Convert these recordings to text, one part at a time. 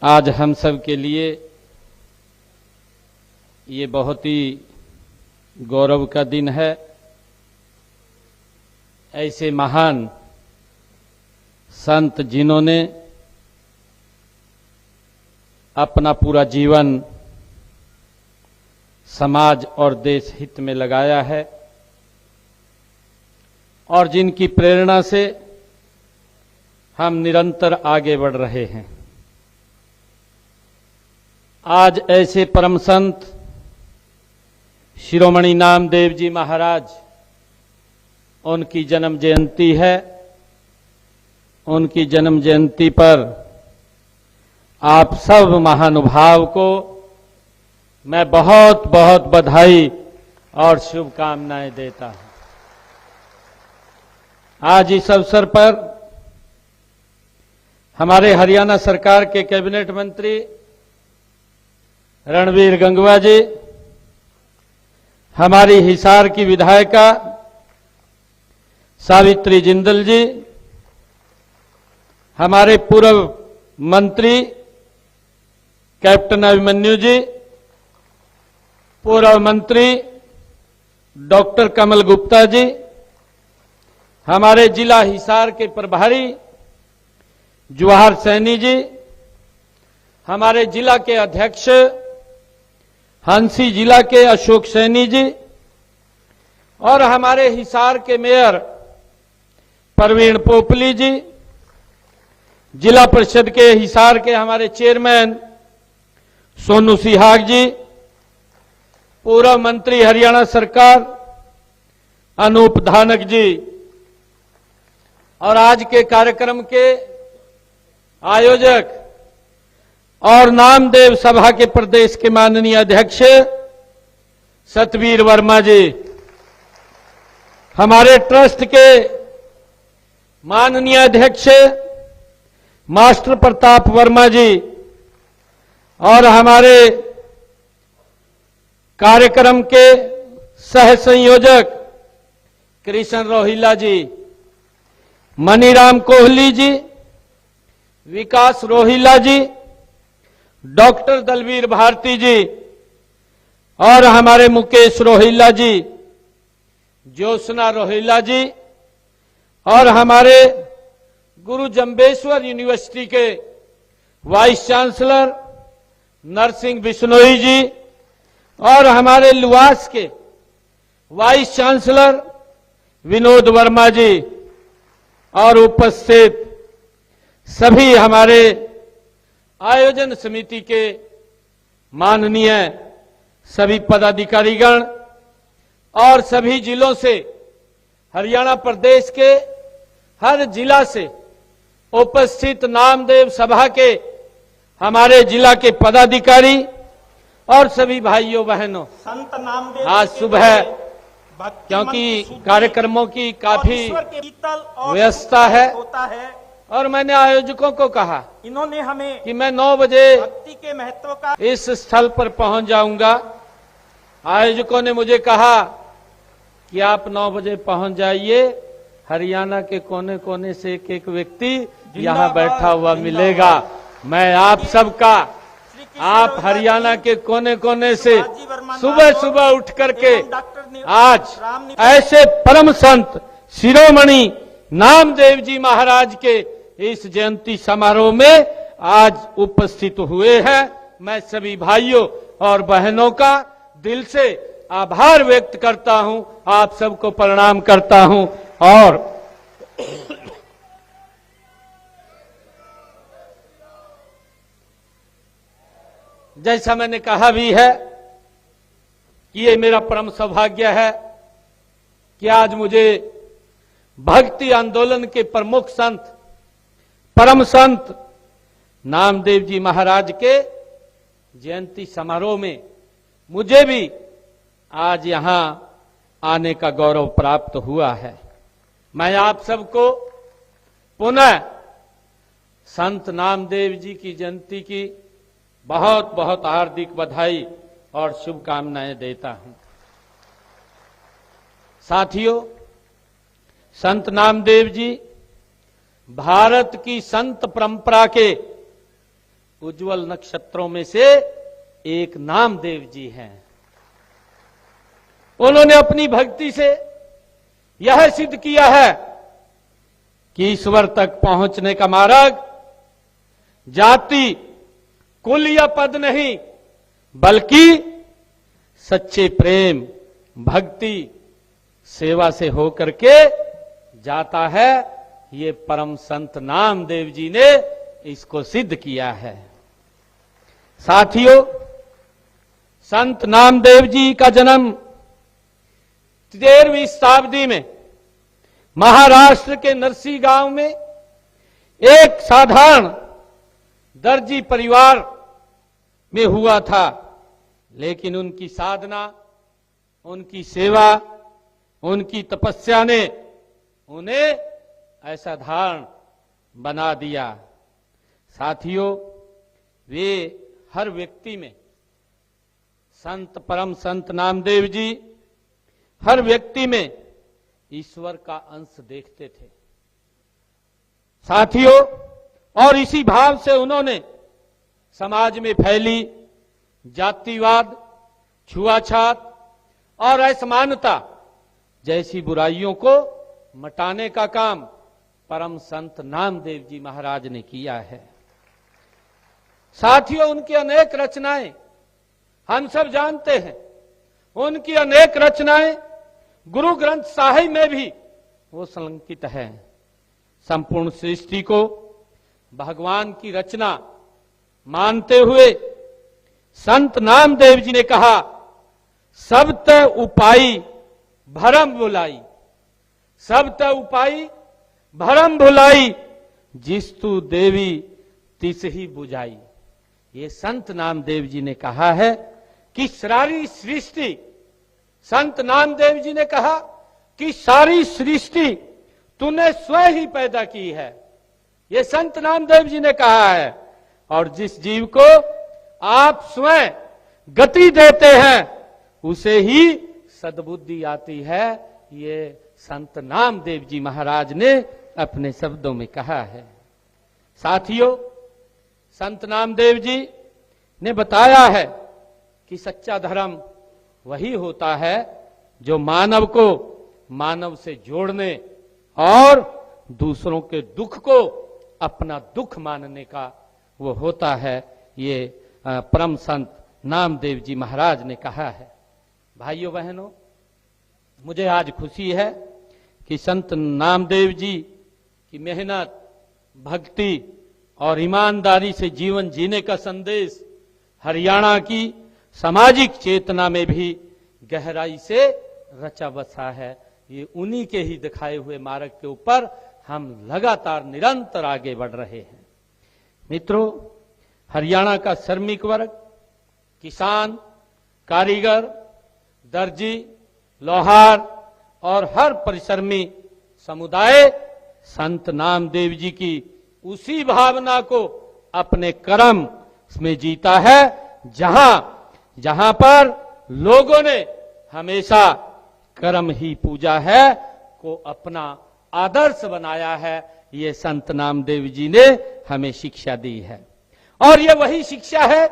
आज हम सब के लिए ये बहुत ही गौरव का दिन है। ऐसे महान संत जिन्होंने अपना पूरा जीवन समाज और देश हित में लगाया है और जिनकी प्रेरणा से हम निरंतर आगे बढ़ रहे हैं। आज ऐसे परम संत शिरोमणि नामदेव जी महाराज, उनकी जन्म जयंती है। उनकी जन्म जयंती पर आप सब महानुभाव को मैं बहुत बहुत बधाई और शुभकामनाएं देता हूं। आज इस अवसर पर हमारे हरियाणा सरकार के कैबिनेट मंत्री रणवीर गंगवा जी, हमारी हिसार की विधायिका सावित्री जिंदल जी, हमारे पूर्व मंत्री कैप्टन अभिमन्यु जी, पूर्व मंत्री डॉक्टर कमल गुप्ता जी, हमारे जिला हिसार के प्रभारी जवाहर सैनी जी, हमारे जिला के अध्यक्ष हंसी जिला के अशोक सैनी जी और हमारे हिसार के मेयर प्रवीण पोपली जी, जिला परिषद के हिसार के हमारे चेयरमैन सोनू सिहाग जी, पूर्व मंत्री हरियाणा सरकार अनूप धानक जी और आज के कार्यक्रम के आयोजक और नामदेव सभा के प्रदेश के माननीय अध्यक्ष सतवीर वर्मा जी, हमारे ट्रस्ट के माननीय अध्यक्ष मास्टर प्रताप वर्मा जी और हमारे कार्यक्रम के सह संयोजक कृष्ण रोहिला जी, मनीराम कोहली जी, विकास रोहिला जी, डॉक्टर दलवीर भारती जी और हमारे मुकेश रोहिला जी, ज्योत्सना रोहिला जी और हमारे गुरु जम्बेश्वर यूनिवर्सिटी के वाइस चांसलर नरसिंह बिश्नोई जी और हमारे लुवास के वाइस चांसलर विनोद वर्मा जी और उपस्थित सभी हमारे आयोजन समिति के माननीय सभी पदाधिकारीगण और सभी जिलों से, हरियाणा प्रदेश के हर जिला से उपस्थित नामदेव सभा के हमारे जिला के पदाधिकारी और सभी भाइयों बहनों, संत नामदेव आज सुबह क्योंकि कार्यक्रमों की काफी व्यवस्था है और मैंने आयोजकों को कहा इन्होंने हमें कि मैं 9 बजे भक्ति के महत्व का इस स्थल पर पहुंच जाऊंगा। आयोजकों ने मुझे कहा कि आप 9 बजे पहुंच जाइए, हरियाणा के कोने कोने से एक एक व्यक्ति यहां बैठा हुआ मिलेगा। मैं आप सबका, आप हरियाणा के कोने कोने से सुबह सुबह उठ करके आज ऐसे परम संत शिरोमणि नामदेव जी महाराज के इस जयंती समारोह में आज उपस्थित हुए हैं। मैं सभी भाइयों और बहनों का दिल से आभार व्यक्त करता हूं, आप सबको प्रणाम करता हूं और जैसा मैंने कहा भी है कि ये मेरा परम सौभाग्य है कि आज मुझे भक्ति आंदोलन के प्रमुख संत, परम संत नामदेव जी महाराज के जयंती समारोह में मुझे भी आज यहां आने का गौरव प्राप्त हुआ है। मैं आप सबको पुनः संत नामदेव जी की जयंती की बहुत बहुत हार्दिक बधाई और शुभकामनाएं देता हूं। साथियों, संत नामदेव जी भारत की संत परंपरा के उज्जवल नक्षत्रों में से एक नामदेव जी हैं। उन्होंने अपनी भक्ति से यह सिद्ध किया है कि ईश्वर तक पहुंचने का मार्ग जाति, कुल या पद नहीं, बल्कि सच्चे प्रेम, भक्ति, सेवा से होकर के जाता है। ये परम संत नामदेव जी ने इसको सिद्ध किया है। साथियों, संत नामदेव जी का जन्म 13वीं शताब्दी में महाराष्ट्र के नरसी गांव में एक साधारण दर्जी परिवार में हुआ था, लेकिन उनकी साधना, उनकी सेवा, उनकी तपस्या ने उन्हें असाधारण बना दिया। साथियों, वे हर व्यक्ति में, संत परम संत नामदेव जी हर व्यक्ति में ईश्वर का अंश देखते थे। साथियों, और इसी भाव से उन्होंने समाज में फैली जातिवाद, छुआछात और असमानता जैसी बुराइयों को मिटाने का काम परम संत नामदेव जी महाराज ने किया है। साथियों, उनकी अनेक रचनाएं हम सब जानते हैं। उनकी अनेक रचनाएं गुरु ग्रंथ साहिब में भी वो संकलित है। संपूर्ण सृष्टि को भगवान की रचना मानते हुए संत नामदेव जी ने कहा, सब ते उपाई भरम भुलाई, सब ते उपाई भरम भुलाई, जिस तू देवी तिस ही बुझाई। ये संत नामदेव जी ने कहा है कि सारी सृष्टि, संत नामदेव जी ने कहा कि सारी सृष्टि तूने स्वयं ही पैदा की है। ये संत नामदेव जी ने कहा है, और जिस जीव को आप स्वयं गति देते हैं उसे ही सद्बुद्धि आती है। ये संत नामदेव जी महाराज ने अपने शब्दों में कहा है। साथियों, संत नामदेव जी ने बताया है कि सच्चा धर्म वही होता है जो मानव को मानव से जोड़ने और दूसरों के दुख को अपना दुख मानने का वो होता है। ये परम संत नामदेव जी महाराज ने कहा है। भाइयों बहनों, मुझे आज खुशी है कि संत नामदेव जी की मेहनत, भक्ति और ईमानदारी से जीवन जीने का संदेश हरियाणा की सामाजिक चेतना में भी गहराई से रचा बसा है। ये उन्हीं के ही दिखाए हुए मार्ग के ऊपर हम लगातार निरंतर आगे बढ़ रहे हैं। मित्रों, हरियाणा का श्रमिक वर्ग, किसान, कारीगर, दर्जी, लोहार और हर परिश्रमी समुदाय संत नामदेव जी की उसी भावना को अपने कर्म में जीता है, जहां पर लोगों ने हमेशा कर्म ही पूजा है को अपना आदर्श बनाया है। ये संत नामदेव जी ने हमें शिक्षा दी है, और ये वही शिक्षा है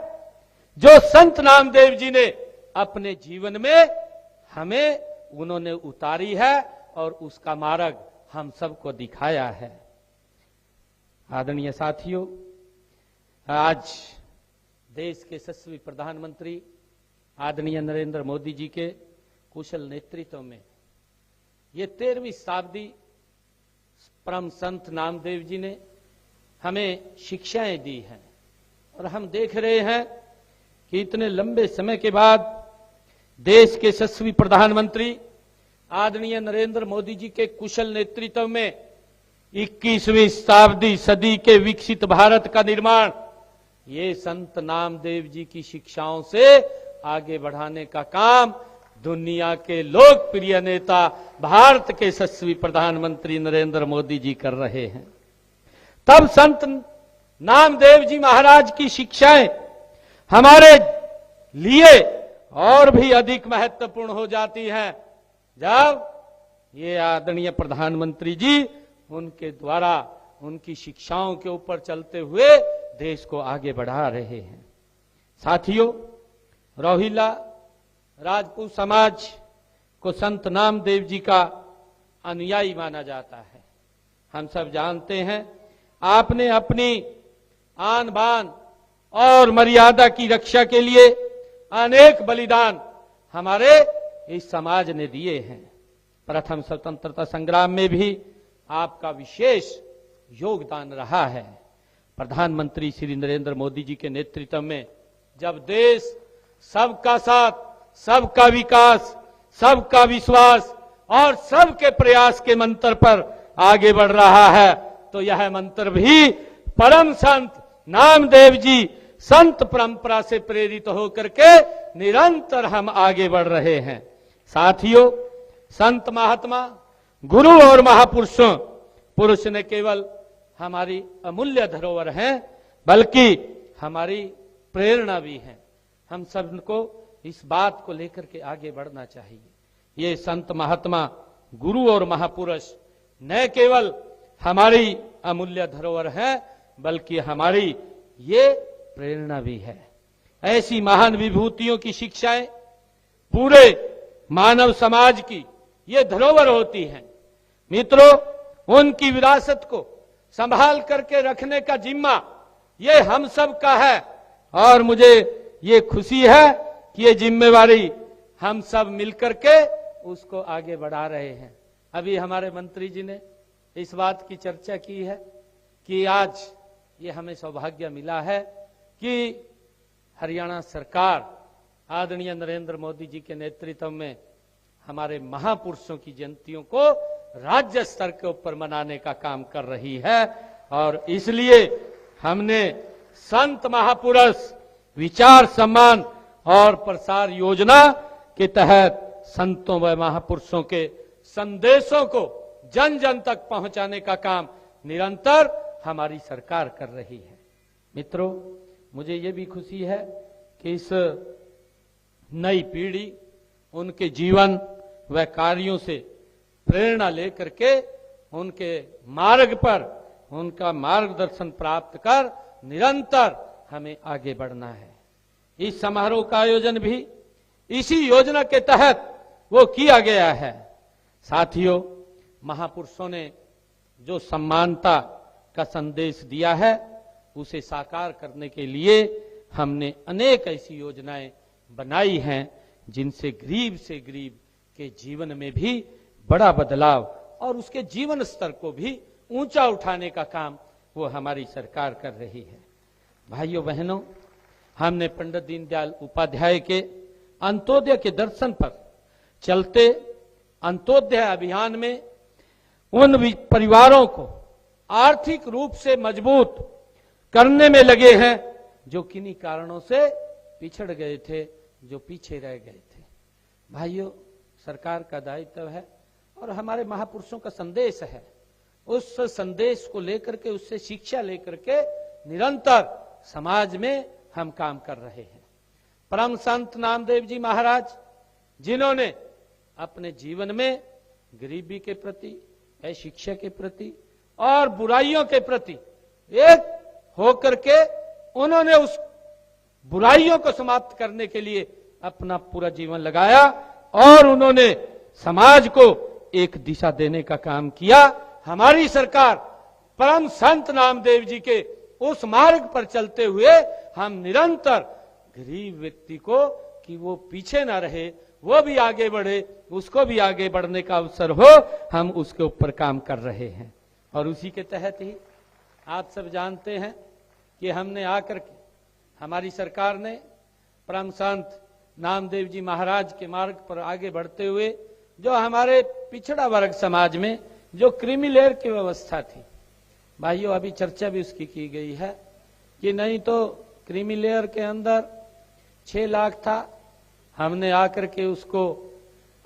जो संत नामदेव जी ने अपने जीवन में हमें उन्होंने उतारी है और उसका मार्ग हम सबको दिखाया है। आदरणीय साथियों, आज देश के यशस्वी प्रधानमंत्री आदरणीय नरेंद्र मोदी जी के कुशल नेतृत्व में ये 13वीं शताब्दी परम संत नामदेव जी ने हमें शिक्षाएं दी हैं, और हम देख रहे हैं कि इतने लंबे समय के बाद देश के यशस्वी प्रधानमंत्री आदरणीय नरेंद्र मोदी जी के कुशल नेतृत्व में 21वीं शताब्दी सदी के विकसित भारत का निर्माण ये संत नामदेव जी की शिक्षाओं से आगे बढ़ाने का काम दुनिया के लोकप्रिय नेता भारत के यशस्वी प्रधानमंत्री नरेंद्र मोदी जी कर रहे हैं। तब संत नामदेव जी महाराज की शिक्षाएं हमारे लिए और भी अधिक महत्वपूर्ण हो जाती हैं जब ये आदरणीय प्रधानमंत्री जी उनके द्वारा उनकी शिक्षाओं के ऊपर चलते हुए देश को आगे बढ़ा रहे हैं। साथियों, रोहिला राजपूत समाज को संत नामदेव जी का अनुयायी माना जाता है। हम सब जानते हैं, आपने अपनी आन बान और मर्यादा की रक्षा के लिए अनेक बलिदान हमारे इस समाज ने दिए हैं। प्रथम स्वतंत्रता संग्राम में भी आपका विशेष योगदान रहा है। प्रधानमंत्री श्री नरेंद्र मोदी जी के नेतृत्व में जब देश सबका साथ, सबका विकास, सबका विश्वास और सबके प्रयास के मंत्र पर आगे बढ़ रहा है, तो यह मंत्र भी परम संत नामदेव जी संत परंपरा से प्रेरित होकर के निरंतर हम आगे बढ़ रहे हैं। साथियों, संत महात्मा, गुरु और महापुरुषों, पुरुष ने केवल हमारी अमूल्य धरोहर हैं, बल्कि हमारी प्रेरणा भी है। हम सबको इस बात को लेकर के आगे बढ़ना चाहिए। ये संत महात्मा, गुरु और महापुरुष न केवल हमारी अमूल्य धरोहर है, बल्कि हमारी ये प्रेरणा भी है। ऐसी महान विभूतियों की शिक्षाएं पूरे मानव समाज की ये धरोहर होती हैं। मित्रों, उनकी विरासत को संभाल करके रखने का जिम्मा ये हम सब का है, और मुझे ये खुशी है कि ये जिम्मेवारी हम सब मिलकर के उसको आगे बढ़ा रहे हैं। अभी हमारे मंत्री जी ने इस बात की चर्चा की है कि आज ये हमें सौभाग्य मिला है कि हरियाणा सरकार आदरणीय नरेंद्र मोदी जी के नेतृत्व में हमारे महापुरुषों की जयंतियों को राज्य स्तर के ऊपर मनाने का काम कर रही है। और इसलिए हमने संत महापुरुष विचार सम्मान और प्रसार योजना के तहत संतों व महापुरुषों के संदेशों को जन जन तक पहुंचाने का काम निरंतर हमारी सरकार कर रही है। मित्रों, मुझे ये भी खुशी है कि इस नई पीढ़ी उनके जीवन व कार्यों से प्रेरणा लेकर के उनके मार्ग पर उनका मार्गदर्शन प्राप्त कर निरंतर हमें आगे बढ़ना है। इस समारोह का आयोजन भी इसी योजना के तहत वो किया गया है। साथियों, महापुरुषों ने जो समानता का संदेश दिया है, उसे साकार करने के लिए हमने अनेक ऐसी योजनाएं बनाई हैं, जिनसे गरीब से गरीब के जीवन में भी बड़ा बदलाव और उसके जीवन स्तर को भी ऊंचा उठाने का काम वो हमारी सरकार कर रही है। भाइयों बहनों, हमने पंडित दीनदयाल उपाध्याय के अंत्योदय के दर्शन पर चलते अंत्योदय अभियान में उन परिवारों को आर्थिक रूप से मजबूत करने में लगे हैं जो किन्हीं कारणों से पिछड़ गए थे, जो पीछे रह गए थे। भाइयों, सरकार का दायित्व है और हमारे महापुरुषों का संदेश है, उस संदेश को लेकर के, उससे शिक्षा लेकर के निरंतर समाज में हम काम कर रहे हैं। परम संत नामदेव जी महाराज, जिन्होंने अपने जीवन में गरीबी के प्रति, शिक्षा के प्रति और बुराइयों के प्रति एक होकर के उन्होंने उस बुराइयों को समाप्त करने के लिए अपना पूरा जीवन लगाया और उन्होंने समाज को एक दिशा देने का काम किया। हमारी सरकार परम संत नामदेव जी के उस मार्ग पर चलते हुए हम निरंतर गरीब व्यक्ति को कि वो पीछे ना रहे, वो भी आगे बढ़े, उसको भी आगे बढ़ने का अवसर हो, हम उसके ऊपर काम कर रहे हैं। और उसी के तहत ही आप सब जानते हैं कि हमने आकर के, हमारी सरकार ने परम संत नामदेव जी महाराज के मार्ग पर आगे बढ़ते हुए जो हमारे पिछड़ा वर्ग समाज में जो क्रीमी लेयर की व्यवस्था थी, भाइयों अभी चर्चा भी उसकी की गई है कि नहीं तो क्रीमी लेयर के अंदर 6 लाख था, हमने आकर के उसको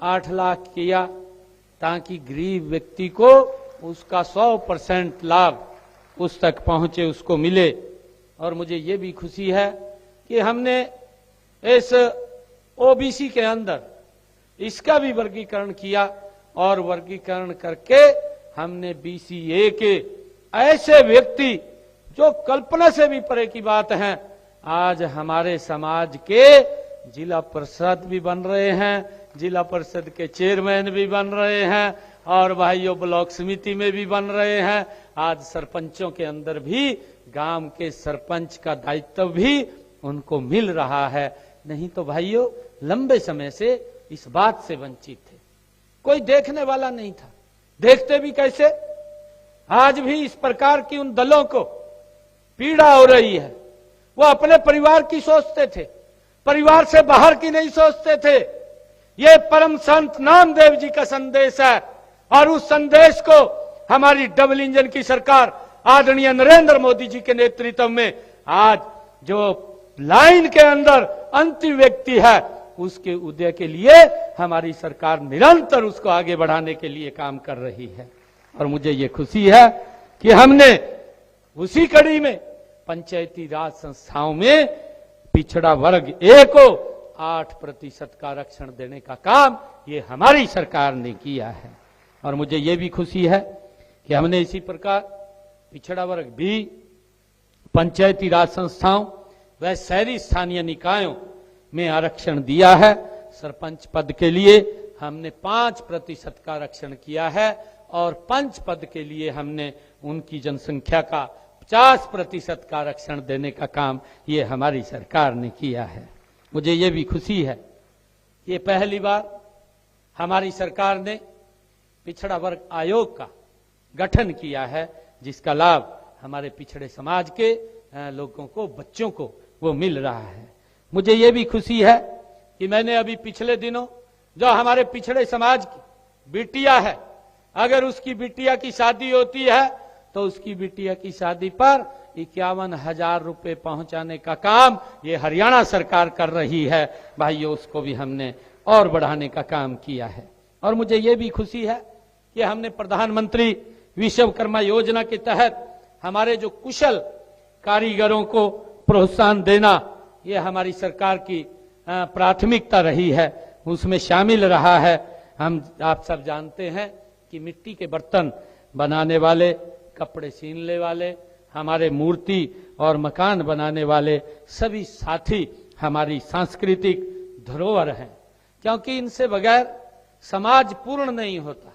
8 लाख किया ताकि गरीब व्यक्ति को उसका 100% लाभ उस तक पहुंचे, उसको मिले। और मुझे ये भी खुशी है कि हमने इस ओबीसी के अंदर इसका भी वर्गीकरण किया और वर्गीकरण करके हमने बीसीए के ऐसे व्यक्ति जो कल्पना से भी परे की बात है। आज हमारे समाज के जिला परिषद भी बन रहे हैं, जिला परिषद के चेयरमैन भी बन रहे हैं, और भाइयों ब्लॉक समिति में भी बन रहे हैं। आज सरपंचों के अंदर भी गांव के सरपंच का दायित्व भी उनको मिल रहा है। नहीं तो भाइयों लंबे समय से इस बात से वंचित थे, कोई देखने वाला नहीं था। देखते भी कैसे? आज भी इस प्रकार की उन दलों को पीड़ा हो रही है। वो अपने परिवार की सोचते थे, परिवार से बाहर की नहीं सोचते थे। ये परम संत नामदेव जी का संदेश है, और उस संदेश को हमारी डबल इंजन की सरकार आदरणीय नरेंद्र मोदी जी के नेतृत्व में आज जो लाइन के अंदर अंतिम व्यक्ति है, उसके उदय के लिए हमारी सरकार निरंतर उसको आगे बढ़ाने के लिए काम कर रही है। और मुझे ये खुशी है कि हमने उसी कड़ी में पंचायती राज संस्थाओं में पिछड़ा वर्ग ए को 8% का आरक्षण देने का काम ये हमारी सरकार ने किया है। और मुझे ये भी खुशी है कि हमने इसी प्रकार पिछड़ा वर्ग भी पंचायती राज संस्थाओं व शहरी स्थानीय निकायों में आरक्षण दिया है। सरपंच पद के लिए हमने 5% का आरक्षण किया है, और पंच पद के लिए हमने उनकी जनसंख्या का 50% का आरक्षण देने का काम ये हमारी सरकार ने किया है। मुझे ये भी खुशी है, ये पहली बार हमारी सरकार ने पिछड़ा वर्ग आयोग का गठन किया है, जिसका लाभ हमारे पिछड़े समाज के लोगों को, बच्चों को वो मिल रहा है। मुझे ये भी खुशी है कि मैंने अभी पिछले दिनों जो हमारे पिछड़े समाज की बिटिया है, अगर उसकी बिटिया की शादी होती है तो उसकी बिटिया की शादी पर 51,000 रुपए पहुंचाने का काम ये हरियाणा सरकार कर रही है। भाइयों उसको भी हमने और बढ़ाने का काम किया है। और मुझे ये भी खुशी है कि हमने प्रधानमंत्री विश्वकर्मा योजना के तहत हमारे जो कुशल कारीगरों को प्रोत्साहन देना ये हमारी सरकार की प्राथमिकता रही है, उसमें शामिल रहा है। हम आप सब जानते हैं कि मिट्टी के बर्तन बनाने वाले, कपड़े सीनने वाले, हमारे मूर्ति और मकान बनाने वाले सभी साथी हमारी सांस्कृतिक धरोहर हैं, क्योंकि इनसे बगैर समाज पूर्ण नहीं होता।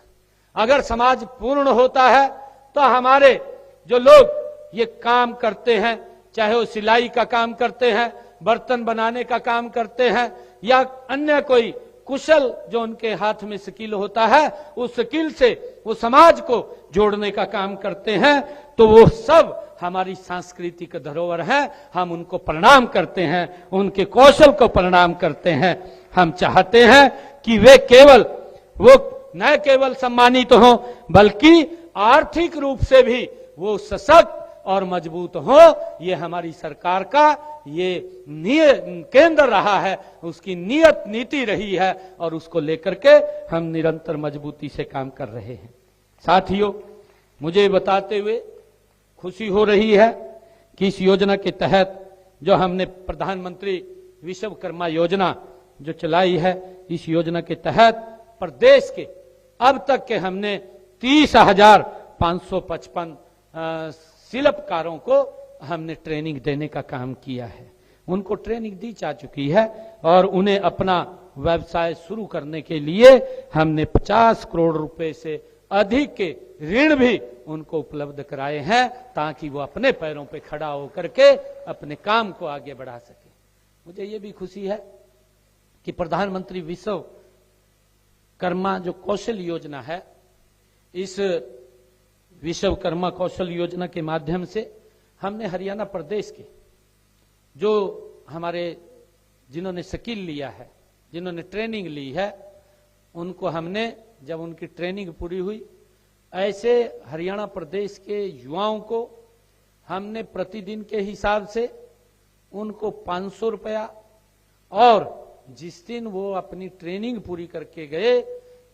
अगर समाज पूर्ण होता है तो हमारे जो लोग ये काम करते हैं, चाहे वो सिलाई का काम करते हैं, बर्तन बनाने का काम करते हैं, या अन्य कोई कुशल जो उनके हाथ में स्किल होता है, उस स्किल से वो समाज को जोड़ने का काम करते हैं, तो वो सब हमारी सांस्कृतिक धरोहर है। हम उनको प्रणाम करते हैं, उनके कौशल को प्रणाम करते हैं। हम चाहते हैं कि वे वो न केवल सम्मानित हो, बल्कि आर्थिक रूप से भी वो सशक्त और मजबूत हो। ये हमारी सरकार का ये केंद्र रहा है, उसकी नियत नीति रही है, और उसको लेकर के हम निरंतर मजबूती से काम कर रहे हैं। साथियों, मुझे बताते हुए खुशी हो रही है कि इस योजना के तहत जो हमने प्रधानमंत्री विश्वकर्मा योजना जो चलाई है, इस योजना के तहत प्रदेश के अब तक के हमने 30,555 शिल्पकारों को हमने ट्रेनिंग देने का काम किया है। उनको ट्रेनिंग दी जा चुकी है, और उन्हें अपना व्यवसाय शुरू करने के लिए हमने 50 करोड़ रुपए से अधिक के ऋण भी उनको उपलब्ध कराए हैं, ताकि वो अपने पैरों पे खड़ा होकर के अपने काम को आगे बढ़ा सके। मुझे ये भी खुशी है कि प्रधानमंत्री विश्वकर्मा जो कौशल योजना है, इस विश्वकर्मा कौशल योजना के माध्यम से हमने हरियाणा प्रदेश के जो हमारे जिन्होंने स्किल लिया है, जिन्होंने ट्रेनिंग ली है, उनको हमने जब उनकी ट्रेनिंग पूरी हुई, ऐसे हरियाणा प्रदेश के युवाओं को हमने प्रतिदिन के हिसाब से उनको 500 रुपया, और जिस दिन वो अपनी ट्रेनिंग पूरी करके गए,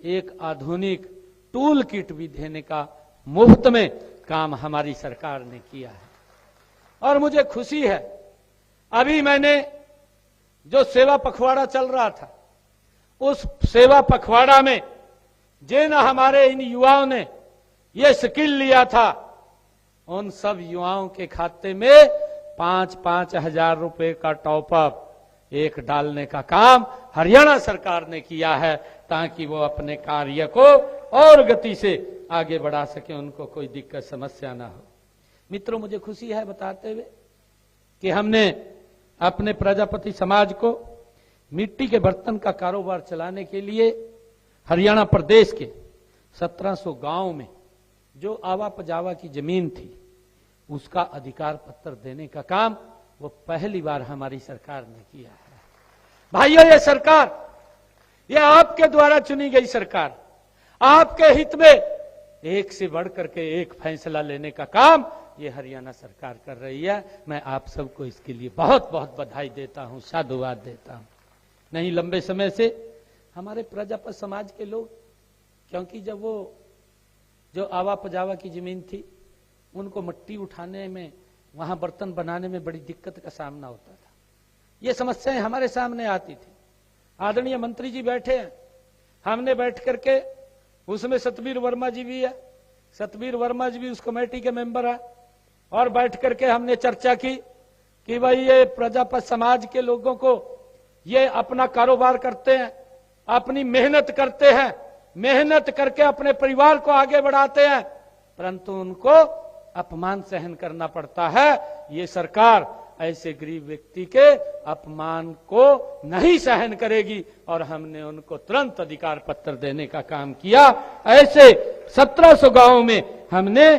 एक आधुनिक टूल किट भी देने का मुफ्त में काम हमारी सरकार ने किया है। और मुझे खुशी है, अभी मैंने जो सेवा पखवाड़ा चल रहा था, उस सेवा पखवाड़ा में जिन हमारे इन युवाओं ने ये स्किल लिया था, उन सब युवाओं के खाते में 5-5 हजार रुपए का टॉपअप एक डालने का काम हरियाणा सरकार ने किया है, ताकि वो अपने कार्य को और गति से आगे बढ़ा सके, उनको कोई दिक्कत समस्या ना हो। मित्रों, मुझे खुशी है बताते हुए कि हमने अपने प्रजापति समाज को मिट्टी के बर्तन का कारोबार चलाने के लिए हरियाणा प्रदेश के 1700 गांव में जो आवा पजावा की जमीन थी उसका अधिकार पत्र देने का काम वो पहली बार हमारी सरकार ने किया है। भाइयों, ये सरकार, ये आपके द्वारा चुनी गई सरकार आपके हित में एक से बढ़कर के एक फैसला लेने का काम ये हरियाणा सरकार कर रही है। मैं आप सबको इसके लिए बहुत बहुत बधाई देता हूं, साधुवाद देता हूं। नहीं लंबे समय से हमारे प्रजापत समाज के लोग, क्योंकि जब वो जो आवा पजावा की जमीन थी उनको मिट्टी उठाने में, वहां बर्तन बनाने में बड़ी दिक्कत का सामना होता था। ये समस्याएं हमारे सामने आती थी। आदरणीय मंत्री जी बैठे हैं, हमने बैठ करके, उसमें सतबीर वर्मा जी भी है, सतबीर वर्मा जी भी उस कमेटी के मेंबर है, और बैठ करके हमने चर्चा की कि भाई ये प्रजापत समाज के लोगों को ये अपना कारोबार करते हैं, अपनी मेहनत करते हैं, मेहनत करके अपने परिवार को आगे बढ़ाते हैं, परंतु उनको अपमान सहन करना पड़ता है। ये सरकार ऐसे गरीब व्यक्ति के अपमान को नहीं सहन करेगी और हमने उनको तुरंत अधिकार पत्र देने का काम किया। ऐसे 1700 गांवों में हमने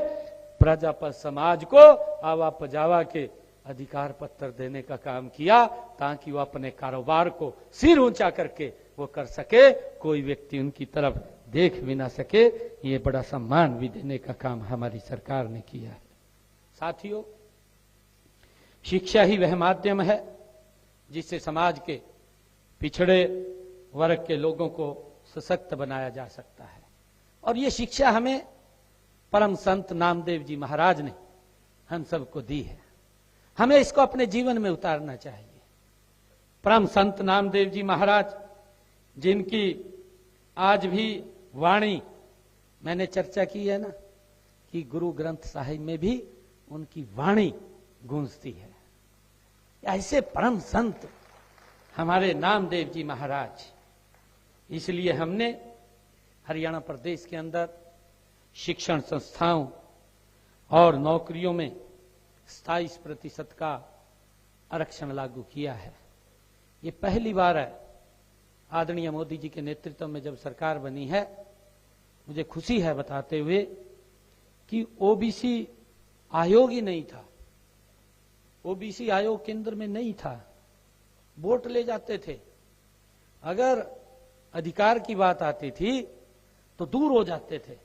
प्रजापत समाज को आवा पजावा के अधिकार पत्र देने का काम किया, ताकि वो अपने कारोबार को सिर ऊंचा करके वो कर सके, कोई व्यक्ति उनकी तरफ देख भी ना सके। ये बड़ा सम्मान भी देने का काम हमारी सरकार ने किया है। साथियों, शिक्षा ही वह माध्यम है जिससे समाज के पिछड़े वर्ग के लोगों को सशक्त बनाया जा सकता है, और ये शिक्षा हमें परम संत नामदेव जी महाराज ने हम सबको दी है। हमें इसको अपने जीवन में उतारना चाहिए। परम संत नामदेव जी महाराज, जिनकी आज भी वाणी मैंने चर्चा की है ना, कि गुरु ग्रंथ साहिब में भी उनकी वाणी गूंजती है। ऐसे परम संत हमारे नामदेव जी महाराज, इसलिए हमने हरियाणा प्रदेश के अंदर शिक्षण संस्थाओं और नौकरियों में 27% का आरक्षण लागू किया है। ये पहली बार है आदरणीय मोदी जी के नेतृत्व में जब सरकार बनी है। मुझे खुशी है बताते हुए कि ओबीसी आयोग ही नहीं था, ओबीसी आयोग केंद्र में नहीं था। वोट ले जाते थे, अगर अधिकार की बात आती थी तो दूर हो जाते थे,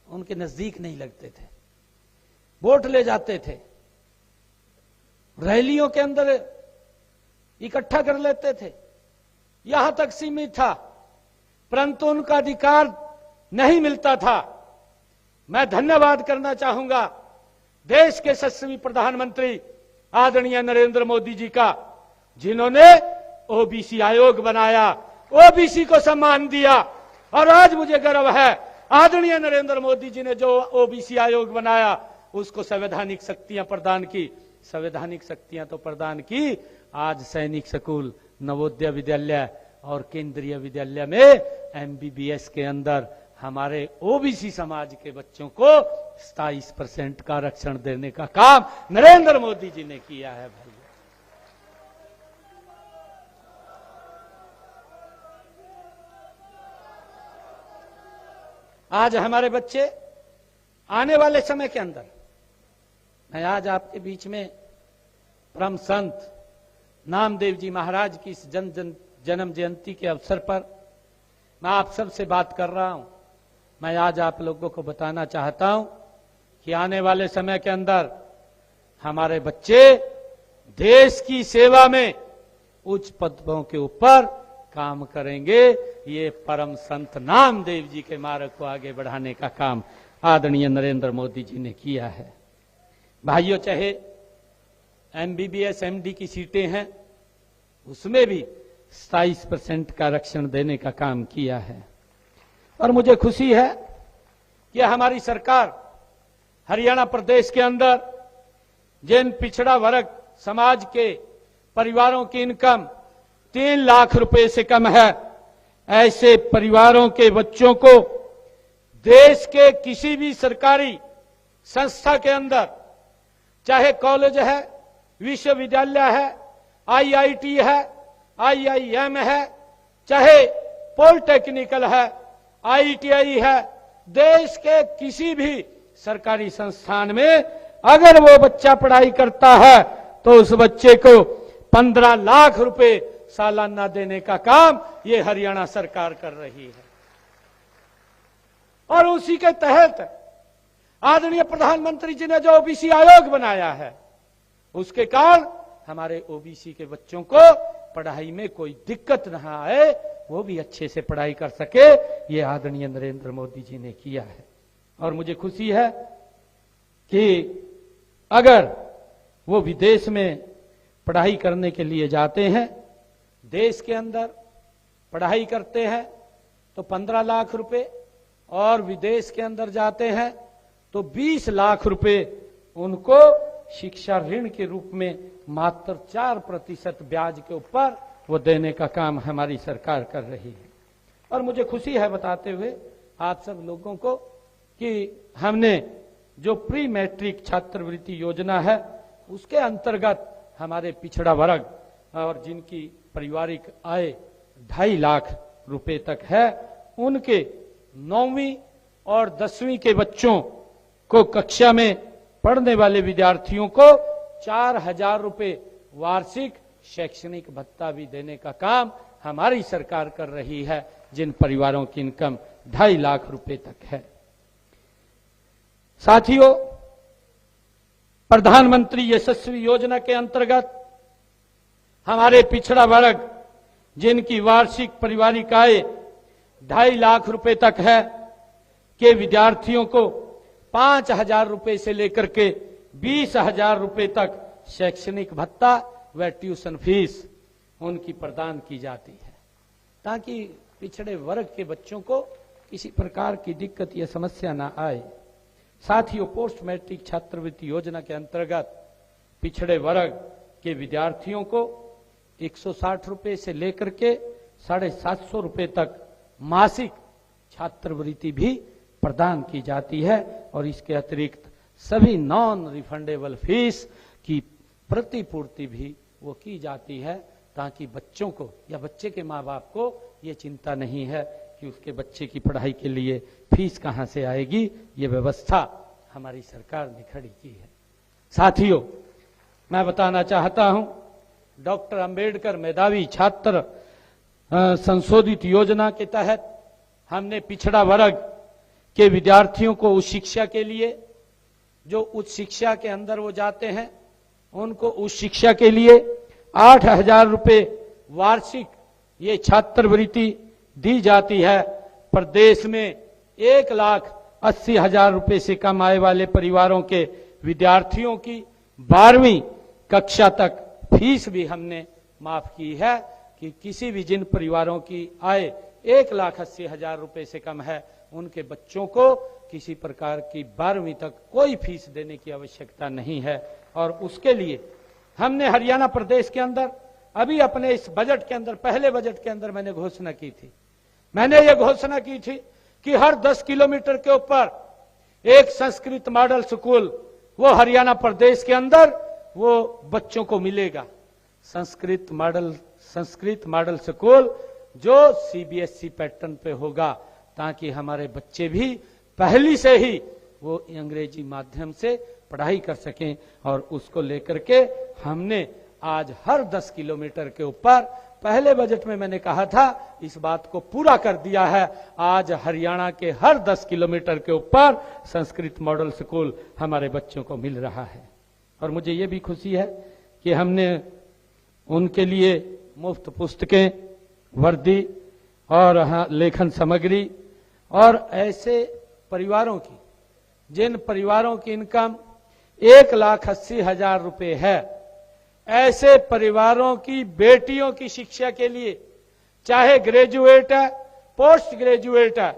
उनके नजदीक नहीं लगते थे। वोट ले जाते थे, रैलियों के अंदर इकट्ठा कर लेते थे, यहां तक सीमित था, परंतु उनका अधिकार नहीं मिलता था। मैं धन्यवाद करना चाहूंगा देश के यशस्वी प्रधानमंत्री आदरणीय नरेंद्र मोदी जी का, जिन्होंने ओबीसी आयोग बनाया, ओबीसी को सम्मान दिया। और आज मुझे गर्व है आदरणीय नरेंद्र मोदी जी ने जो ओबीसी आयोग बनाया उसको संवैधानिक शक्तियां प्रदान की। संवैधानिक शक्तियां तो प्रदान की, आज सैनिक स्कूल, नवोदय विद्यालय और केंद्रीय विद्यालय में एमबीबीएस के अंदर हमारे ओबीसी समाज के बच्चों को 27% का आरक्षण देने का काम नरेंद्र मोदी जी ने किया है। भाई, आज हमारे बच्चे आने वाले समय के अंदर, मैं आज आपके बीच में परम संत नामदेव जी महाराज की इस जन्म जयंती के अवसर पर मैं आप सबसे बात कर रहा हूं। मैं आज आप लोगों को बताना चाहता हूं कि आने वाले समय के अंदर हमारे बच्चे देश की सेवा में उच्च पदों के ऊपर काम करेंगे। ये परम संत नामदेव जी के मार्ग को आगे बढ़ाने का काम आदरणीय नरेंद्र मोदी जी ने किया है। भाइयों, चाहे एमबीबीएस एमडी की सीटें हैं, उसमें भी 27% का आरक्षण देने का काम किया है। और मुझे खुशी है कि हमारी सरकार हरियाणा प्रदेश के अंदर जिन पिछड़ा वर्ग समाज के परिवारों की इनकम 3 लाख रुपए से कम है, ऐसे परिवारों के बच्चों को देश के किसी भी सरकारी संस्था के अंदर, चाहे कॉलेज है, विश्वविद्यालय है, आईआईटी है, आईआईएम है, चाहे पॉलिटेक्निकल है, आईटीआई है, देश के किसी भी सरकारी संस्थान में अगर वो बच्चा पढ़ाई करता है तो उस बच्चे को 15 लाख रुपए सालाना देने का काम ये हरियाणा सरकार कर रही है। और उसी के तहत आदरणीय प्रधानमंत्री जी ने जो ओबीसी आयोग बनाया है, उसके कारण हमारे ओबीसी के बच्चों को पढ़ाई में कोई दिक्कत न आए, वो भी अच्छे से पढ़ाई कर सके, ये आदरणीय नरेंद्र मोदी जी ने किया है। और मुझे खुशी है कि अगर वो विदेश में पढ़ाई करने के लिए जाते हैं, देश के अंदर पढ़ाई करते हैं तो 15 लाख रुपए, और विदेश के अंदर जाते हैं तो 20 लाख रुपए उनको शिक्षा ऋण के रूप में मात्र 4% ब्याज के ऊपर वो देने का काम हमारी सरकार कर रही है। और मुझे खुशी है बताते हुए आप सब लोगों को कि हमने जो प्री मैट्रिक छात्रवृत्ति योजना है, उसके अंतर्गत हमारे पिछड़ा वर्ग और जिनकी पारिवारिक आय 2.5 लाख रुपए तक है, उनके 9वीं और 10वीं के बच्चों को कक्षा में पढ़ने वाले विद्यार्थियों को 4,000 रुपए वार्षिक शैक्षणिक भत्ता भी देने का काम हमारी सरकार कर रही है, जिन परिवारों की इनकम 2.5 लाख रुपए तक है। साथियों, प्रधानमंत्री यशस्वी योजना के अंतर्गत हमारे पिछड़ा वर्ग जिनकी वार्षिक पारिवारिक आय 2.5 लाख रुपए तक है के विद्यार्थियों को 5,000 रुपए से लेकर के 20,000 रुपए तक शैक्षणिक भत्ता व ट्यूशन फीस उनकी प्रदान की जाती है, ताकि पिछड़े वर्ग के बच्चों को किसी प्रकार की दिक्कत या समस्या ना आए। साथियों, पोस्ट मैट्रिक छात्रवृत्ति योजना के अंतर्गत पिछड़े वर्ग के विद्यार्थियों को 160 रुपए से लेकर के 750 रुपए तक मासिक छात्रवृत्ति भी प्रदान की जाती है, और इसके अतिरिक्त सभी नॉन रिफंडेबल फीस की प्रतिपूर्ति भी वो की जाती है, ताकि बच्चों को या बच्चे के माँ बाप को ये चिंता नहीं है कि उसके बच्चे की पढ़ाई के लिए फीस कहां से आएगी। ये व्यवस्था हमारी सरकार ने खड़ी की है। साथियों, मैं बताना चाहता हूं, डॉक्टर अंबेडकर मेधावी छात्र संशोधित योजना के तहत हमने पिछड़ा वर्ग के विद्यार्थियों को उच्च शिक्षा के लिए, जो उच्च शिक्षा के अंदर वो जाते हैं, उनको उच्च शिक्षा के लिए 8,000 रुपए वार्षिक ये छात्रवृत्ति दी जाती है। प्रदेश में 1,80,000 रुपए से कम आय वाले परिवारों के विद्यार्थियों की 12वीं कक्षा तक फीस भी हमने माफ की है, कि किसी भी जिन परिवारों की आय 1,80,000 रुपए से कम है, उनके बच्चों को किसी प्रकार की 12वीं तक कोई फीस देने की आवश्यकता नहीं है। और उसके लिए हमने हरियाणा प्रदेश के अंदर अभी अपने इस बजट के अंदर, पहले बजट के अंदर मैंने घोषणा की थी, मैंने ये घोषणा की थी कि हर 10 किलोमीटर के ऊपर एक संस्कृत मॉडल स्कूल वो हरियाणा प्रदेश के अंदर वो बच्चों को मिलेगा। संस्कृत मॉडल स्कूल जो सीबीएसई पैटर्न पे होगा, ताकि हमारे बच्चे भी पहली से ही वो अंग्रेजी माध्यम से पढ़ाई कर सकें। और उसको लेकर के हमने आज हर 10 किलोमीटर के ऊपर, पहले बजट में मैंने कहा था, इस बात को पूरा कर दिया है। आज हरियाणा के हर 10 किलोमीटर के ऊपर संस्कृत मॉडल स्कूल हमारे बच्चों को मिल रहा है। और मुझे ये भी खुशी है कि हमने उनके लिए मुफ्त पुस्तकें, वर्दी और लेखन सामग्री, और ऐसे परिवारों की जिन परिवारों की इनकम 1,80,000 रुपए है, ऐसे परिवारों की बेटियों की शिक्षा के लिए, चाहे ग्रेजुएट है, पोस्ट ग्रेजुएट है,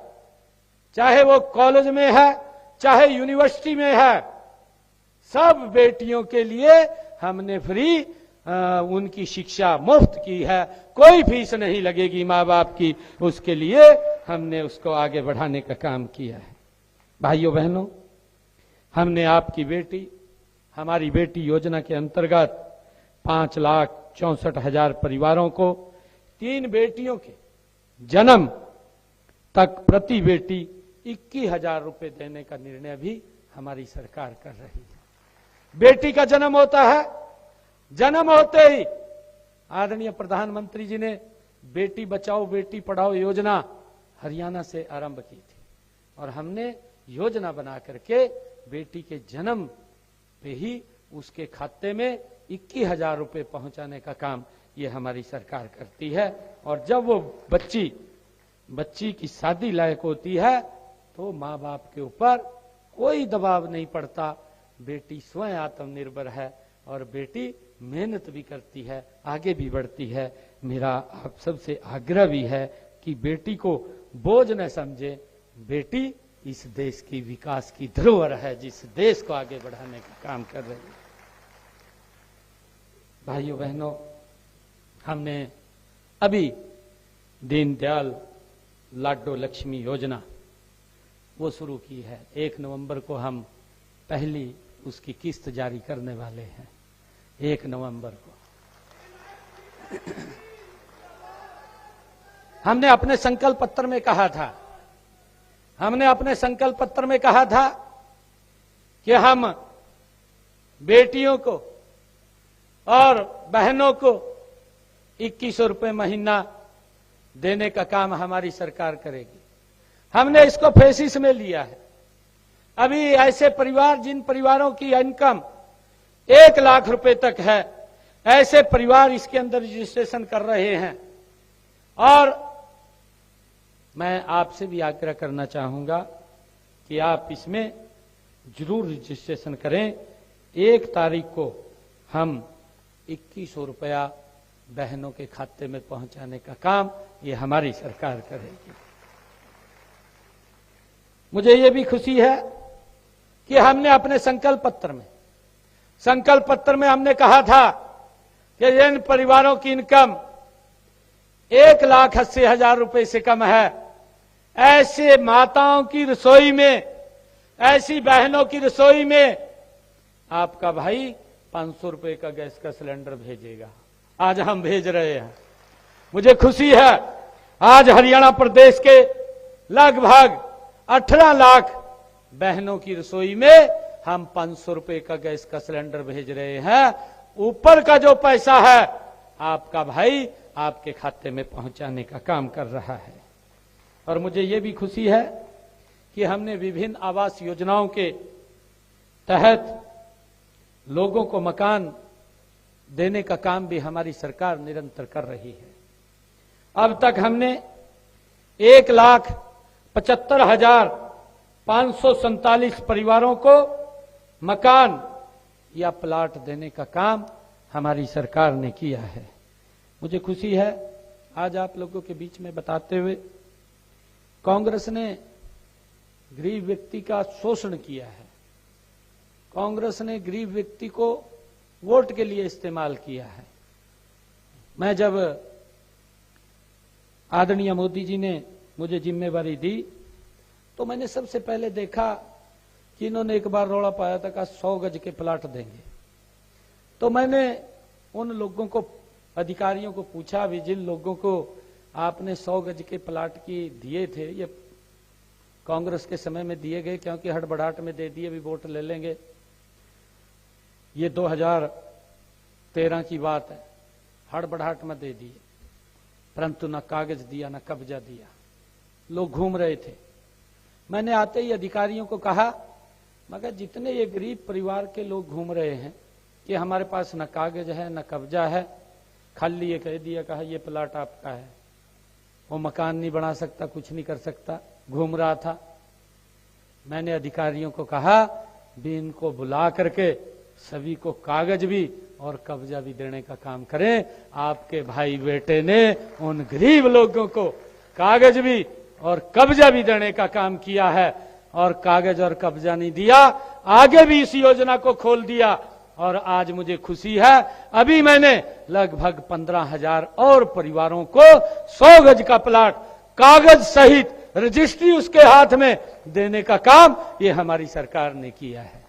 चाहे वो कॉलेज में है, चाहे यूनिवर्सिटी में है, सब बेटियों के लिए हमने फ्री उनकी शिक्षा मुफ्त की है, कोई फीस नहीं लगेगी माँ बाप की, उसके लिए हमने उसको आगे बढ़ाने का काम किया है। भाइयों बहनों, हमने आपकी बेटी, हमारी बेटी योजना के अंतर्गत 5,64,000 परिवारों को 3 बेटियों के जन्म तक प्रति बेटी 21,000 रुपए देने का निर्णय भी हमारी सरकार कर रही है। बेटी का जन्म होता है, जन्म होते ही आदरणीय प्रधानमंत्री जी ने बेटी बचाओ बेटी पढ़ाओ योजना हरियाणा से आरंभ की थी, और हमने योजना बना करके बेटी के जन्म पे ही उसके खाते में 21,000 रुपए पहुंचाने का काम ये हमारी सरकार करती है। और जब वो बच्ची की शादी लायक होती है तो माँ बाप के ऊपर कोई दबाव नहीं पड़ता। बेटी स्वयं आत्मनिर्भर है और बेटी मेहनत भी करती है, आगे भी बढ़ती है। मेरा आप सबसे आग्रह भी है कि बेटी को बोझ न समझे, बेटी इस देश की विकास की धरोहर है, जिस देश को आगे बढ़ाने का काम कर रही है। भाइयों बहनों, हमने अभी दीनदयाल लाडो लक्ष्मी योजना वो शुरू की है। 1 नवंबर को हम पहली उसकी किस्त जारी करने वाले हैं। 1 नवंबर को हमने अपने संकल्प पत्र में कहा था, कि हम बेटियों को और बहनों को 2100 रुपए महीना देने का काम हमारी सरकार करेगी। हमने इसको फेसिस में लिया है। अभी ऐसे परिवार, जिन परिवारों की इनकम 1 लाख रुपए तक है, ऐसे परिवार इसके अंदर रजिस्ट्रेशन कर रहे हैं। और मैं आपसे भी आग्रह करना चाहूंगा कि आप इसमें जरूर रजिस्ट्रेशन करें। 1 तारीख को हम 2100 रुपया बहनों के खाते में पहुंचाने का काम ये हमारी सरकार करेगी। मुझे ये भी खुशी है कि हमने अपने संकल्प पत्र में हमने कहा था कि जिन परिवारों की इनकम 1,80,000 रुपए से कम है, ऐसे माताओं की रसोई में, ऐसी बहनों की रसोई में आपका भाई 500 रुपए का गैस का सिलेंडर भेजेगा। आज हम भेज रहे हैं। मुझे खुशी है, आज हरियाणा प्रदेश के लगभग 18 लाख बहनों की रसोई में हम 500 रुपए का गैस का सिलेंडर भेज रहे हैं। ऊपर का जो पैसा है आपका भाई आपके खाते में पहुंचाने का काम कर रहा है। और मुझे ये भी खुशी है कि हमने विभिन्न आवास योजनाओं के तहत लोगों को मकान देने का काम भी हमारी सरकार निरंतर कर रही है। अब तक हमने 1,75,547 परिवारों को मकान या प्लाट देने का काम हमारी सरकार ने किया है। मुझे खुशी है आज आप लोगों के बीच में बताते हुए, कांग्रेस ने गरीब व्यक्ति का शोषण किया है। कांग्रेस ने गरीब व्यक्ति को वोट के लिए इस्तेमाल किया है। मैं जब आदरणीय मोदी जी ने मुझे जिम्मेवारी दी तो मैंने सबसे पहले देखा कि इन्होंने एक बार रौला पाया था कि 100 गज के प्लाट देंगे। तो मैंने उन लोगों को, अधिकारियों को पूछा भी, जिन लोगों को आपने 100 गज के प्लाट की दिए थे, ये कांग्रेस के समय में दिए गए क्योंकि हड़बड़ाहट में दे दिए, भी वोट ले लेंगे। ये 2013 की बात है, हड़बड़ाहट में दे दिए, परंतु न कागज दिया न कब्जा दिया, लोग घूम रहे थे। मैंने आते ही अधिकारियों को कहा, मगर जितने ये गरीब परिवार के लोग घूम रहे हैं कि हमारे पास न कागज है न कब्जा है, खाली ये कह दिया, कहा ये प्लाट आपका है, वो मकान नहीं बना सकता, कुछ नहीं कर सकता, घूम रहा था। मैंने अधिकारियों को कहा भी इनको बुला करके सभी को कागज भी और कब्जा भी देने का काम करें। आपके भाई बेटे ने उन गरीब लोगों को कागज भी और कब्जा भी देने का काम किया है। और कागज और कब्जा नहीं दिया, आगे भी इस योजना को खोल दिया। और आज मुझे खुशी है, अभी मैंने लगभग 15,000 और परिवारों को 100 गज का प्लाट कागज सहित रजिस्ट्री उसके हाथ में देने का काम ये हमारी सरकार ने किया है।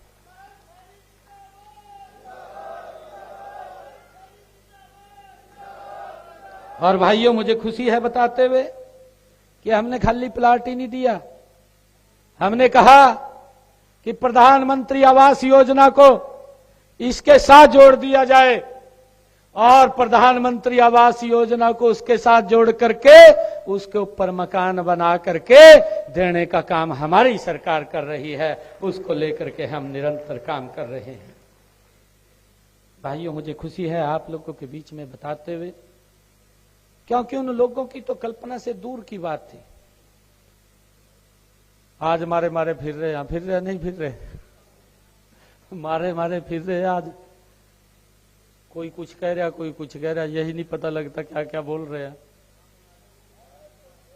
और भाइयों, मुझे खुशी है बताते हुए कि हमने खाली प्लाट ही नहीं दिया, हमने कहा कि प्रधानमंत्री आवास योजना को इसके साथ जोड़ दिया जाए और प्रधानमंत्री आवास योजना को उसके साथ जोड़ करके उसके ऊपर मकान बना करके देने का काम हमारी सरकार कर रही है। उसको लेकर के हम निरंतर काम कर रहे हैं। भाइयों, मुझे खुशी है आप लोगों के बीच में बताते हुए, क्योंकि उन लोगों की तो कल्पना से दूर की बात थी। आज मारे मारे फिर रहे, फिर रहे नहीं फिर रहे, मारे मारे फिर रहे। आज कोई कुछ कह रहा, कोई कुछ कह रहा, यही नहीं पता लगता क्या क्या बोल रहे हैं।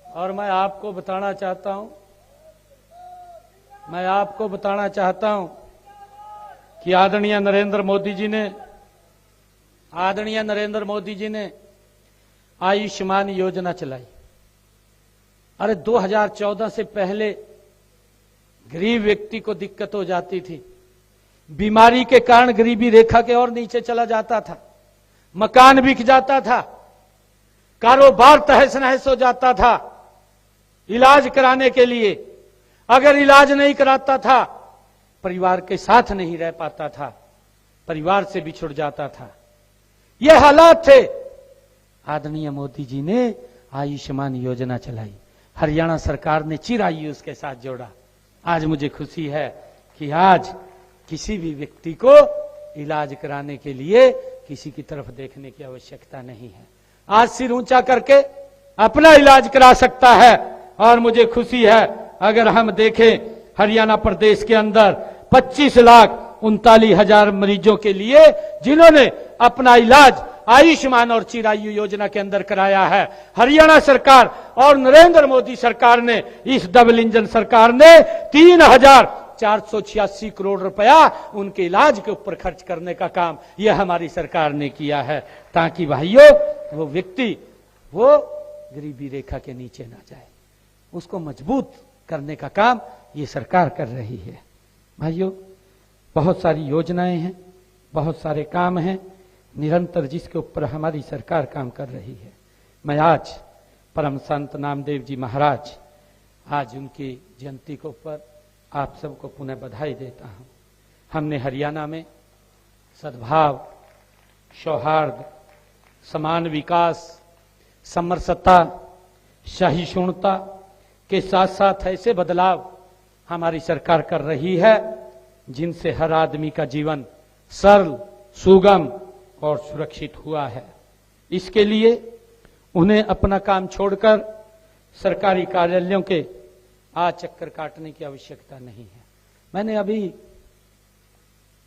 और मैं आपको बताना चाहता हूं कि आदरणीय नरेंद्र मोदी जी ने आयुष्मान योजना चलाई। अरे 2014 से पहले गरीब व्यक्ति को दिक्कत हो जाती थी, बीमारी के कारण गरीबी रेखा के और नीचे चला जाता था, मकान बिक जाता था, कारोबार तहस नहस हो जाता था। इलाज कराने के लिए अगर इलाज नहीं कराता था, परिवार के साथ नहीं रह पाता था, परिवार से बिछुड़ जाता था। ये हालात थे। आदरणीय मोदी जी ने आयुष्मान योजना चलाई, हरियाणा सरकार ने चिरायु उसके साथ जोड़ा। आज मुझे खुशी है कि आज किसी भी व्यक्ति को इलाज कराने के लिए किसी की तरफ देखने की आवश्यकता नहीं है। आज सिर ऊंचा करके अपना इलाज करा सकता है। और मुझे खुशी है, अगर हम देखें हरियाणा प्रदेश के अंदर 25,39,000 मरीजों के लिए जिन्होंने अपना इलाज आयुष्मान और चिरायु योजना के अंदर कराया है। हरियाणा सरकार और नरेंद्र मोदी सरकार ने, इस डबल इंजन सरकार ने 3,486 करोड़ रुपया उनके इलाज के ऊपर खर्च करने का काम यह हमारी सरकार ने किया है, ताकि भाइयों वो व्यक्ति वो गरीबी रेखा के नीचे ना जाए, उसको मजबूत करने का काम ये सरकार कर रही है। भाइयों, बहुत सारी योजनाएं हैं, बहुत सारे काम हैं निरंतर जिसके ऊपर हमारी सरकार काम कर रही है। मैं आज परम संत नामदेव जी महाराज, आज उनकी जयंती के ऊपर आप सबको पुनः बधाई देता हूं। हमने हरियाणा में सद्भाव, सौहार्द, समान विकास, समरसता, सहिष्णुता के साथ साथ ऐसे बदलाव हमारी सरकार कर रही है जिनसे हर आदमी का जीवन सरल, सुगम और सुरक्षित हुआ है। इसके लिए उन्हें अपना काम छोड़कर सरकारी कार्यालयों के चक्कर काटने की आवश्यकता नहीं है। मैंने अभी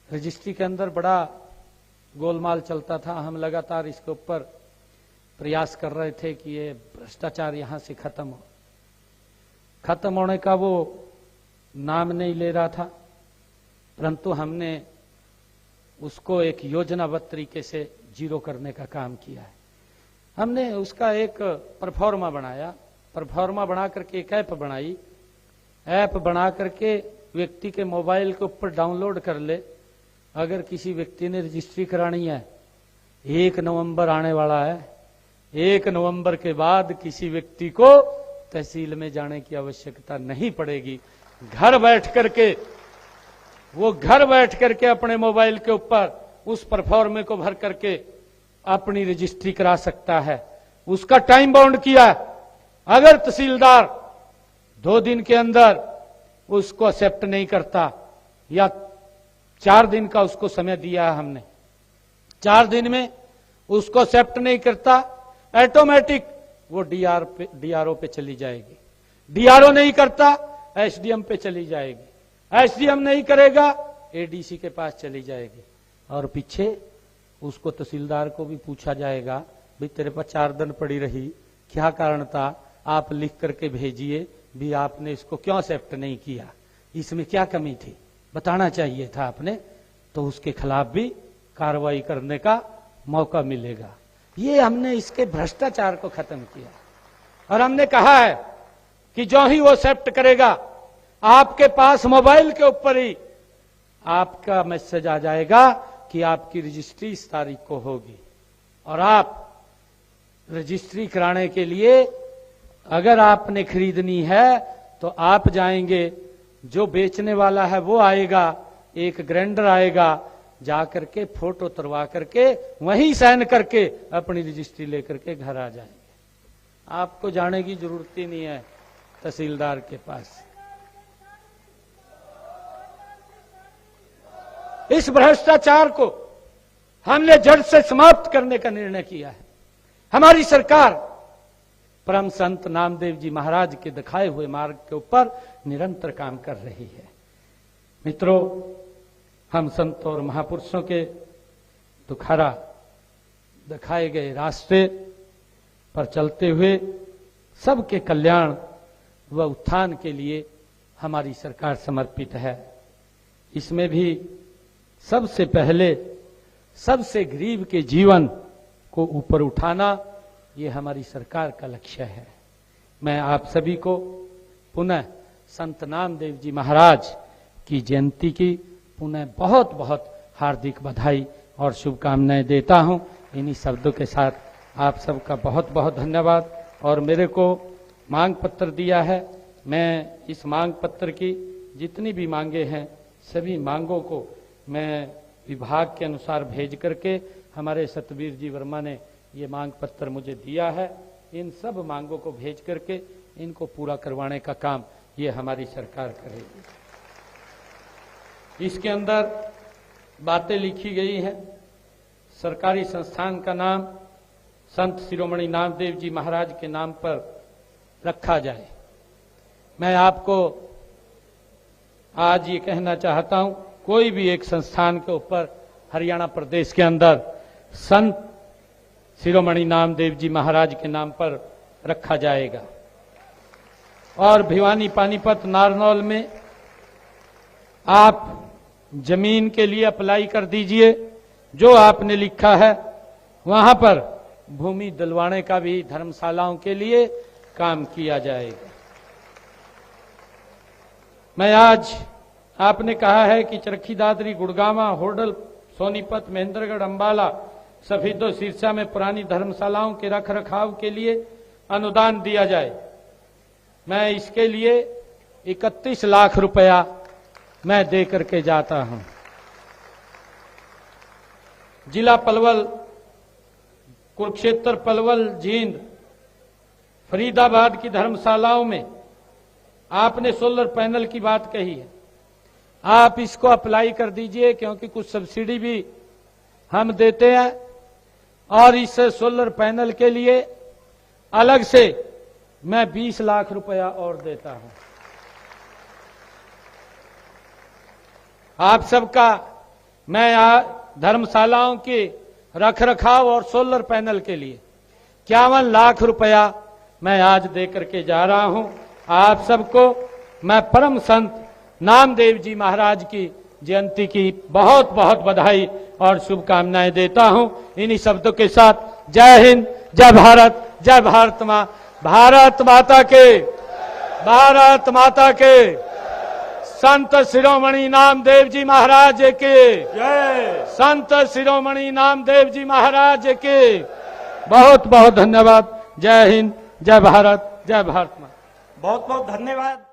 रजिस्ट्री के अंदर बड़ा गोलमाल चलता था, हम लगातार इसके ऊपर प्रयास कर रहे थे कि ये भ्रष्टाचार यहां से खत्म होने का वो नाम नहीं ले रहा था, परंतु हमने उसको एक योजनाबद्ध तरीके से जीरो करने का काम किया है। हमने उसका एक परफॉर्मा बनाया, परफॉर्मा बना करके एक ऐप बनाई, ऐप बना करके व्यक्ति के मोबाइल के ऊपर डाउनलोड कर ले। अगर किसी व्यक्ति ने रजिस्ट्री करानी है, 1 नवंबर आने वाला है, 1 नवंबर के बाद किसी व्यक्ति को तहसील में जाने की आवश्यकता नहीं पड़ेगी। घर बैठ करके अपने मोबाइल के ऊपर उस परफॉर्मे को भर करके अपनी रजिस्ट्री करा सकता है। उसका टाइम बाउंड किया, अगर तहसीलदार 2 दिन के अंदर उसको एक्सेप्ट नहीं करता या 4 दिन का उसको समय दिया है हमने, 4 दिन में उसको एक्सेप्ट नहीं करता, ऑटोमेटिक वो डीआरओ पे चली जाएगी। डीआरओ नहीं करता, एसडीएम पे चली जाएगी, एसडीएम नहीं करेगा, एडीसी के पास चली जाएगी। और पीछे उसको तहसीलदार को भी पूछा जाएगा, भाई तेरे पास 4 दिन पड़ी रही, क्या कारण था, आप लिख करके भेजिए भी आपने इसको क्यों एक्सेप्ट नहीं किया। इसमें क्या कमी थी, बताना चाहिए था आपने, तो उसके खिलाफ भी कार्रवाई करने का मौका मिलेगा। ये हमने इसके भ्रष्टाचार को खत्म किया और हमने कहा है कि जो ही वो एक्सेप्ट करेगा, आपके पास मोबाइल के ऊपर ही आपका मैसेज आ जाएगा कि आपकी रजिस्ट्री इस तारीख को होगी, और आप रजिस्ट्री कराने के लिए अगर आपने खरीदनी है तो आप जाएंगे, जो बेचने वाला है वो आएगा, एक ग्राइंडर आएगा, जाकर के फोटो उतरवा करके वहीं साइन करके अपनी रजिस्ट्री लेकर के घर आ जाएंगे। आपको जाने की जरूरत ही नहीं है तहसीलदार के पास। इस भ्रष्टाचार को हमने जड़ से समाप्त करने का निर्णय किया है। हमारी सरकार परम संत नामदेव जी महाराज के दिखाए हुए मार्ग के ऊपर निरंतर काम कर रही है। मित्रों, हम संतों और महापुरुषों के दुखारा दिखाए गए रास्ते पर चलते हुए सबके कल्याण व उत्थान के लिए हमारी सरकार समर्पित है। इसमें भी सबसे पहले सबसे गरीब के जीवन को ऊपर उठाना, ये हमारी सरकार का लक्ष्य है। मैं आप सभी को पुनः संत नामदेव जी महाराज की जयंती की पुनः बहुत बहुत हार्दिक बधाई और शुभकामनाएं देता हूं। इन्हीं शब्दों के साथ आप सबका बहुत बहुत धन्यवाद। और मेरे को मांग पत्र दिया है, मैं इस मांग पत्र की जितनी भी मांगे हैं सभी मांगों को मैं विभाग के अनुसार भेज करके, हमारे सतबीर जी वर्मा ने ये मांग पत्र मुझे दिया है, इन सब मांगों को भेज करके इनको पूरा करवाने का काम ये हमारी सरकार करेगी। इसके अंदर बातें लिखी गई हैं। सरकारी संस्थान का नाम संत शिरोमणि नामदेव जी महाराज के नाम पर रखा जाए। मैं आपको आज ये कहना चाहता हूं, कोई भी एक संस्थान के ऊपर हरियाणा प्रदेश के अंदर संत शिरोमणि नामदेव जी महाराज के नाम पर रखा जाएगा। और भिवानी, पानीपत, नारनौल में आप जमीन के लिए अप्लाई कर दीजिए। जो आपने लिखा है वहां पर भूमि दिलवाने का भी धर्मशालाओं के लिए काम किया जाएगा। मैं आज आपने कहा है कि चरखी दादरी, गुड़गामा, होडल, सोनीपत, महेंद्रगढ़, अंबाला, सफीदो, सिरसा में पुरानी धर्मशालाओं के रख रखाव के लिए अनुदान दिया जाए। मैं इसके लिए 31 लाख रुपया मैं दे करके जाता हूं। जिला पलवल, कुरुक्षेत्र, पलवल, जींद, फरीदाबाद की धर्मशालाओं में आपने सोलर पैनल की बात कही है, आप इसको अप्लाई कर दीजिए, क्योंकि कुछ सब्सिडी भी हम देते हैं और इस सोलर पैनल के लिए अलग से मैं 20 लाख रुपया और देता हूं। आप सबका मैं धर्मशालाओं के रख रखाव और सोलर पैनल के लिए 51 लाख रुपया मैं आज दे करके जा रहा हूं। आप सबको मैं परम संत नामदेव जी महाराज की जयंती की बहुत बहुत बधाई और शुभकामनाएं देता हूं। इन्हीं शब्दों के साथ जय हिंद, जय भारत, जय भारत मां, भारत माता के, भारत माता के, संत शिरोमणि नामदेव जी महाराज के जय, संत शिरोमणि नामदेव जी महाराज के बहुत बहुत धन्यवाद। जय हिंद, जय भारत, जय भारत मां। बहुत बहुत धन्यवाद।